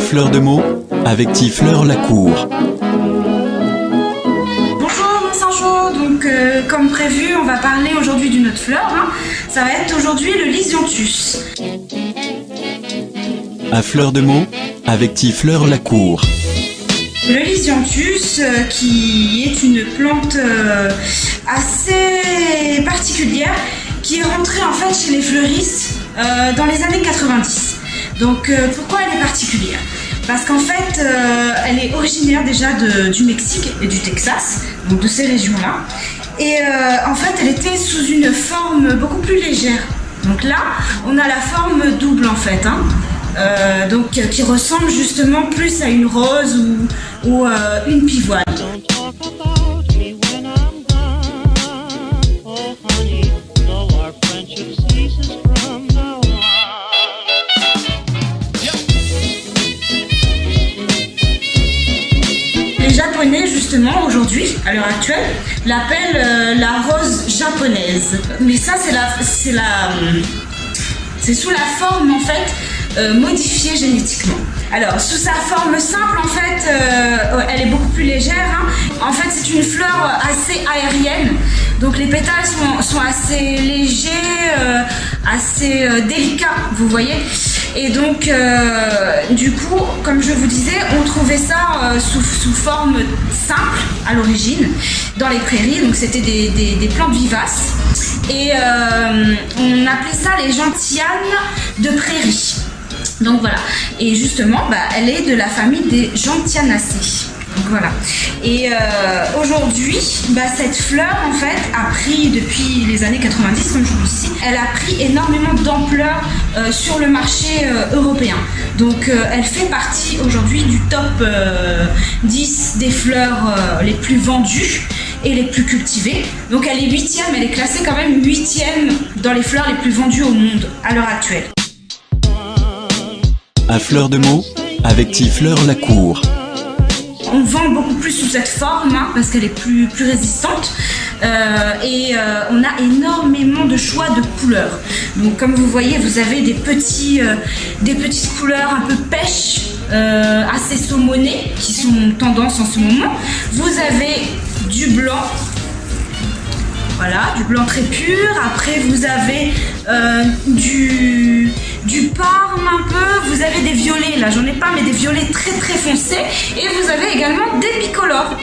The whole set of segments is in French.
fleur de mots avec Tifleur Lacour. Bonjour Sancho, donc comme prévu on va parler aujourd'hui d'une autre fleur, Ça va être aujourd'hui le Lisianthus. À fleur de mots avec Tifleur Lacour. Le Lisianthus qui est une plante assez particulière qui est rentrée en fait chez les fleuristes dans les années 90. Donc pourquoi elle est particulière? Parce qu'en fait elle est originaire déjà du Mexique et du Texas, donc de ces régions-là. Et en fait elle était sous une forme beaucoup plus légère. Donc là on a la forme double en fait, donc qui ressemble justement plus à une rose ou une pivoine. Les Japonais justement aujourd'hui, à l'heure actuelle, l'appellent la rose japonaise. Mais ça c'est sous la forme en fait modifiée génétiquement. Alors sous sa forme simple en fait, elle est beaucoup plus légère. En fait c'est une fleur assez aérienne. Donc les pétales sont assez légers, assez délicats, vous voyez. Et donc du coup, comme je vous disais, on trouvait ça sous forme simple à l'origine dans les prairies. Donc c'était des plantes vivaces. Et on appelait ça les gentianes de prairie. Donc voilà, et justement elle est de la famille des Gentianacées. Donc voilà. Et aujourd'hui, cette fleur en fait a pris depuis les années 90, comme je vous dis, elle a pris énormément d'ampleur sur le marché européen. Donc elle fait partie aujourd'hui du top 10 des fleurs les plus vendues et les plus cultivées. Donc elle est 8e, elle est classée quand même 8e dans les fleurs les plus vendues au monde à l'heure actuelle. À fleur de mots avec Tifleur Lacour. On vend beaucoup plus sous cette forme parce qu'elle est plus résistante et on a énormément de choix de couleurs. Donc comme vous voyez, vous avez des petites couleurs un peu pêche, assez saumonées qui sont tendance en ce moment. Vous avez du blanc. Voilà, du blanc très pur. Après, vous avez du parme un peu. Vous avez des violets, là j'en ai pas, mais des violets très très foncés. Et vous avez également des bicolores.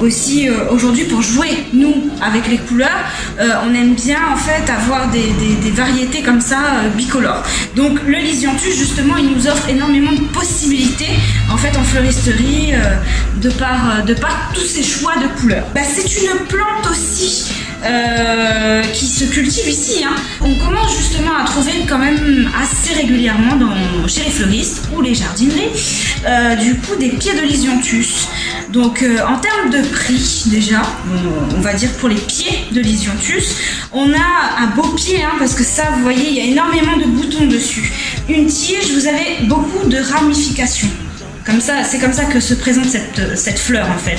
Aussi aujourd'hui pour jouer nous avec les couleurs, on aime bien en fait avoir des variétés comme ça bicolores. Donc le Lisianthus justement il nous offre énormément de possibilités en fait en fleuristerie de par tous ces choix de couleurs. C'est une plante aussi qui se cultive ici. On commence justement à trouver quand même assez régulièrement chez les fleuristes ou les jardineries du coup des pieds de Lisianthus. Donc en termes de prix déjà, on va dire pour les pieds de Lisianthus, on a un beau pied parce que ça vous voyez il y a énormément de boutons dessus. Une tige, vous avez beaucoup de ramifications. Comme ça, c'est comme ça que se présente cette fleur en fait.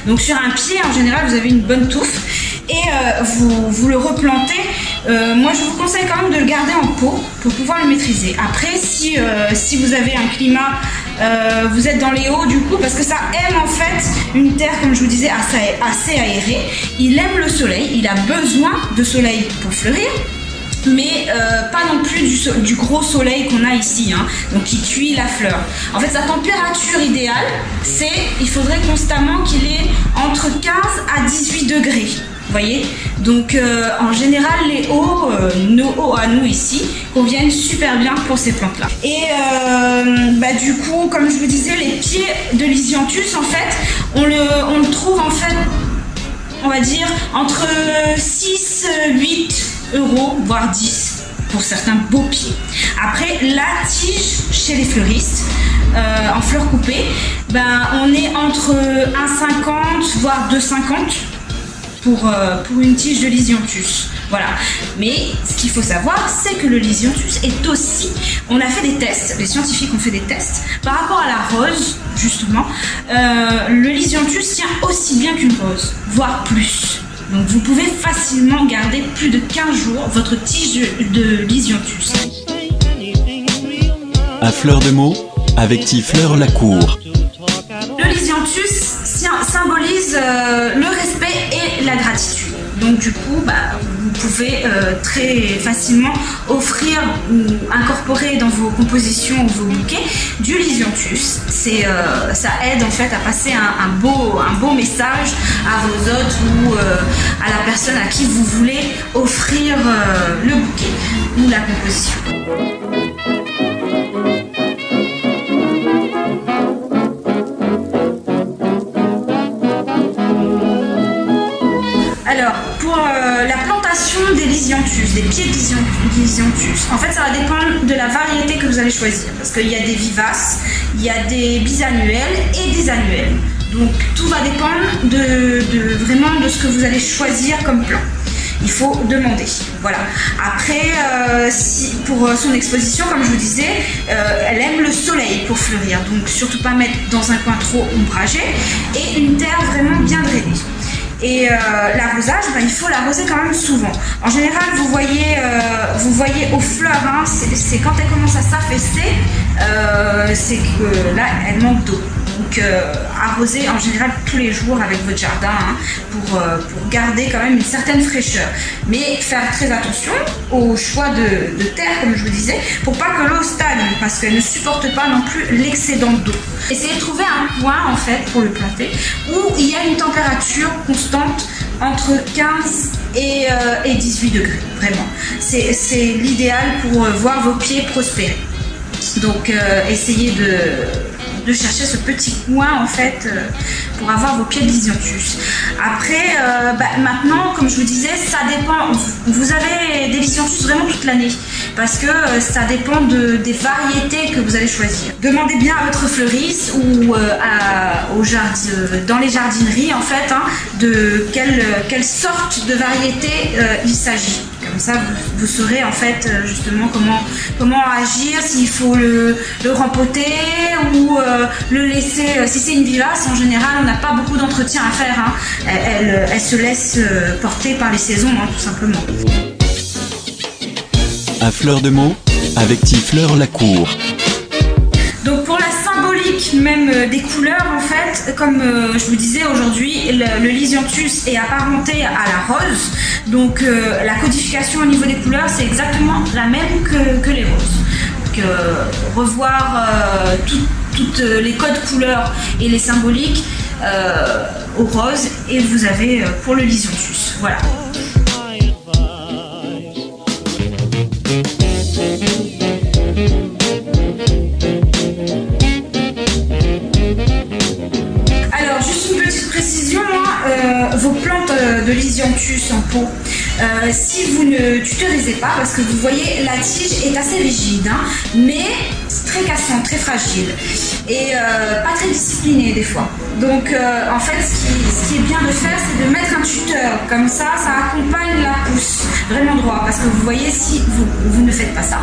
Donc sur un pied en général vous avez une bonne touffe et vous le replantez. Moi je vous conseille quand même de le garder en pot pour pouvoir le maîtriser. Après si vous avez un climat, vous êtes dans les hauts du coup, parce que ça aime en fait une terre comme je vous disais assez aérée. Il aime le soleil, il a besoin de soleil pour fleurir. Mais pas non plus du gros soleil qu'on a ici, donc qui cuit la fleur. En fait, sa température idéale, il faudrait constamment qu'il ait entre 15 à 18 degrés. Vous voyez, donc en général nos hauts à nous ici conviennent super bien pour ces plantes là. Et du coup comme je vous disais, les pieds de Lisianthus en fait on le trouve en fait on va dire entre 6, 8 euros, voire 10 pour certains beaux pieds. Après la tige chez les fleuristes en fleurs coupées, on est entre 1,50 voire 2,50 pour une tige de Lisianthus. Voilà. Mais ce qu'il faut savoir, c'est que le lisianthus est aussi... On a fait des tests, les scientifiques ont fait des tests, par rapport à la rose, justement. Le lisianthus tient aussi bien qu'une rose, voire plus. Donc vous pouvez facilement garder plus de 15 jours votre tige de lisianthus. À fleur de mots, avec Tifleur Lacour. Le lisianthus symbolise le respect et la gratitude. Donc du coup, vous pouvez très facilement offrir ou incorporer dans vos compositions ou vos bouquets du lisianthus. Ça aide en fait à passer un beau message à vos hôtes ou à la personne à qui vous voulez offrir le bouquet ou la composition. Alors, pour la plantation des lisianthus, des pieds de lisianthus, en fait, ça va dépendre de la variété que vous allez choisir. Parce qu'il y a des vivaces, il y a des bisannuels et des annuels. Donc, tout va dépendre vraiment de ce que vous allez choisir comme plant. Il faut demander. Voilà. Après, pour son exposition, comme je vous disais, elle aime le soleil pour fleurir. Donc, surtout pas mettre dans un coin trop ombragé et une terre vraiment bien drainée. Et l'arrosage, il faut l'arroser quand même souvent. En général, vous voyez aux fleurs, c'est quand elles commencent à s'affaisser, c'est que là, elles manquent d'eau. Donc arroser en général tous les jours avec votre jardin pour garder quand même une certaine fraîcheur. Mais faire très attention au choix de terre, comme je vous disais, pour pas que l'eau stagne, parce qu'elle ne supporte pas non plus l'excédent d'eau. Essayez de trouver un point en fait pour le planter où il y a une température constante entre 15 et 18 degrés, vraiment. C'est l'idéal pour voir vos pieds prospérer. Donc essayez de chercher ce petit coin en fait pour avoir vos pieds de lisianthus. Après, maintenant, comme je vous disais, ça dépend. Vous avez des lisianthus vraiment toute l'année parce que ça dépend des variétés que vous allez choisir. Demandez bien à votre fleuriste ou dans les jardineries en fait de quelle sorte de variété il s'agit. Comme ça, vous saurez en fait justement comment agir, s'il faut le rempoter ou le laisser. Si c'est une vivace, en général, on n'a pas beaucoup d'entretien à faire. Elle se laisse porter par les saisons, tout simplement. À fleur de mots, avec Tifleur Lacour. Donc pour la symbolique même des couleurs en fait, comme je vous disais aujourd'hui, le lisianthus est apparenté à la rose. Donc la codification au niveau des couleurs c'est exactement la même que les roses. Donc revoir toutes les codes couleurs et les symboliques au rose et vous avez pour le lisianthus. Voilà. Vos plantes de lisianthus en pot, si vous ne tutorisez pas, parce que vous voyez la tige est assez rigide, mais très cassante, très fragile et pas très disciplinée des fois. Donc en fait ce qui est bien de faire c'est de mettre un tuteur, comme ça accompagne la pousse vraiment droit, parce que vous voyez si vous ne faites pas ça,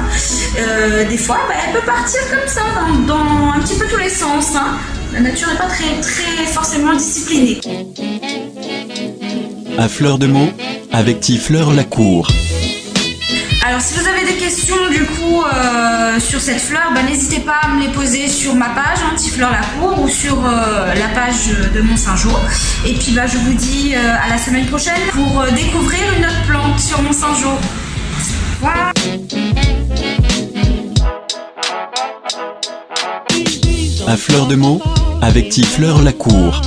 des fois elle peut partir comme ça dans un petit peu tous les sens. La nature n'est pas très forcément disciplinée. À fleur de mots, avec Tifleur Lacour. Alors si vous avez des questions du coup sur cette fleur, n'hésitez pas à me les poser sur ma page Tifleur Lacour ou sur la page de Mont-Saint-Jean. Et puis je vous dis à la semaine prochaine pour découvrir une autre plante sur Mont-Saint-Jean. Voilà. À fleur de mots, avec Tifleur Lacour.